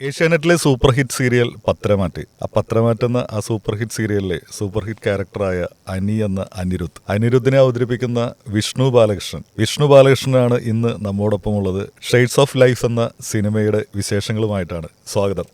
ഏഷ്യാനെറ്റിലെ super hit serial പത്രമാറ്റ്. ആ പത്രമാറ്റ് എന്ന ആ സൂപ്പർ ഹിറ്റ് സീരിയലിലെ സൂപ്പർ ഹിറ്റ് ക്യാരക്ടറായ അനി എന്ന അനിരുദ്ധിനെ അവതരിപ്പിക്കുന്ന വിഷ്ണു ബാലകൃഷ്ണനാണ് ഇന്ന് നമ്മോടൊപ്പം ഉള്ളത്. ഷെയ്ഡ്സ് ഓഫ് ലൈഫ് എന്ന സിനിമയുടെ വിശേഷങ്ങളുമായിട്ടാണ്. സ്വാഗതം.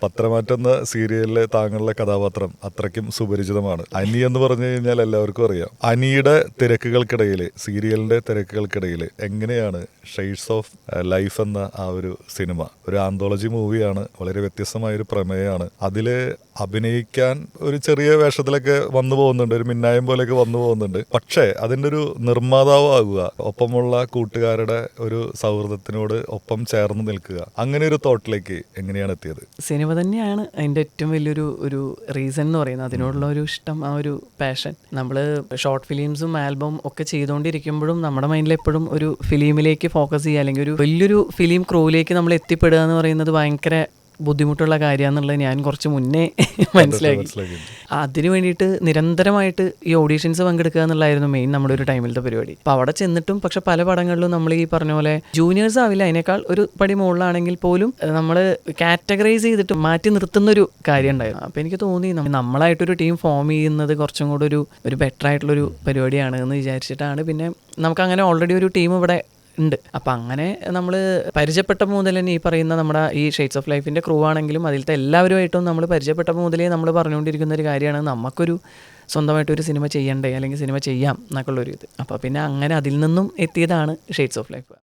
പത്രമാറ്റെന്ന സീരിയലിലെ താങ്കളുടെ കഥാപാത്രം അത്രയ്ക്കും സുപരിചിതമാണ്. അനി എന്ന് പറഞ്ഞു കഴിഞ്ഞാൽ എല്ലാവർക്കും അറിയാം. അനിയുടെ തിരക്കുകൾക്കിടയിൽ, സീരിയലിന്റെ തിരക്കുകൾക്കിടയിൽ എങ്ങനെയാണ് ഷെയ്ഡ്സ് ഓഫ് ലൈഫ് എന്ന ആ ഒരു സിനിമ, ഒരു ആന്തോളജി മൂവിയാണ്, വളരെ വ്യത്യസ്തമായൊരു പ്രമേയമാണ്. അതില് അഭിനയിക്കാൻ ഒരു ചെറിയ വേഷത്തിലൊക്കെ വന്നു പോകുന്നുണ്ട്, ഒരു മിന്നായം പോലെയൊക്കെ വന്നു പോകുന്നുണ്ട്. പക്ഷേ അതിൻ്റെ ഒരു നിർമ്മാതാവാകുക, ഒപ്പമുള്ള കൂട്ടുകാരുടെ ഒരു സൗഹൃദത്തിനോട് ഒപ്പം ചേർന്ന് നിൽക്കുക, അങ്ങനെ ഒരു തോട്ടിലേക്ക് എങ്ങനെയാണ് എത്തിയത്? സിനിമ തന്നെയാണ് അതിൻ്റെ ഏറ്റവും വലിയൊരു റീസൺ എന്ന് പറയുന്നത്. അതിനോടുള്ള ഒരു ഇഷ്ടം, ആ ഒരു പാഷൻ. നമ്മൾ ഷോർട്ട് ഫിലിംസും ആൽബം ഒക്കെ ചെയ്തുകൊണ്ടിരിക്കുമ്പോഴും നമ്മുടെ മൈൻഡിൽ എപ്പോഴും ഒരു ഫിലിമിലേക്ക് ഫോക്കസ് ചെയ്യുക, അല്ലെങ്കിൽ ഒരു വലിയൊരു ഫിലിം ക്രൂവിലേക്ക് നമ്മൾ എത്തിപ്പെടുക എന്ന് പറയുന്നത് ഭയങ്കര ബുദ്ധിമുട്ടുള്ള കാര്യമാണെന്നുള്ളത് ഞാൻ കുറച്ച് മുന്നേ മനസ്സിലാക്കി. അതിനു വേണ്ടിയിട്ട് നിരന്തരമായിട്ട് ഈ ഓഡീഷൻസ് പങ്കെടുക്കുക എന്നുള്ളതായിരുന്നു മെയിൻ നമ്മുടെ ഒരു ടൈമിലത്തെ പരിപാടി. അപ്പോൾ അവിടെ ചെന്നിട്ടും പക്ഷെ പല പടങ്ങളിലും നമ്മൾ ഈ പറഞ്ഞ പോലെ ജൂനിയേഴ്സ് ആവില്ല, അതിനേക്കാൾ ഒരു പടി മുകളിലാണെങ്കിൽ പോലും നമ്മൾ കാറ്റഗറൈസ് ചെയ്തിട്ട് മാറ്റി നിർത്തുന്നൊരു കാര്യം ഉണ്ടായിരുന്നു. അപ്പോൾ എനിക്ക് തോന്നി നമ്മളായിട്ടൊരു ടീം ഫോം ചെയ്യുന്നത് കുറച്ചും കൂടെ ഒരു ബെറ്റർ ആയിട്ടുള്ളൊരു പരിപാടിയാണ് എന്ന് വിചാരിച്ചിട്ടാണ്. പിന്നെ നമുക്കങ്ങനെ ഓൾറെഡി ഒരു ടീം ഇവിടെ ഉണ്ട്. അപ്പം അങ്ങനെ നമ്മൾ പരിചയപ്പെട്ടപ്പോൾ മുതൽ തന്നെ ഈ പറയുന്ന നമ്മുടെ ഈ ഷെയ്ഡ്സ് ഓഫ് ലൈഫിൻ്റെ ക്രൂ ആണെങ്കിലും അതിലത്തെ എല്ലാവരുമായിട്ടും നമ്മൾ പരിചയപ്പെട്ടപ്പോൾ മുതലേ നമ്മൾ പറഞ്ഞുകൊണ്ടിരിക്കുന്ന ഒരു കാര്യമാണ് നമുക്കൊരു സ്വന്തമായിട്ടൊരു സിനിമ ചെയ്യണ്ടേ, അല്ലെങ്കിൽ സിനിമ ചെയ്യാം എന്നൊക്കെയുള്ളൊരു ഇത്. അപ്പോൾ പിന്നെ അങ്ങനെ അതിൽ നിന്നും എത്തിയതാണ് ഷെയ്ഡ്സ് ഓഫ് ലൈഫ്.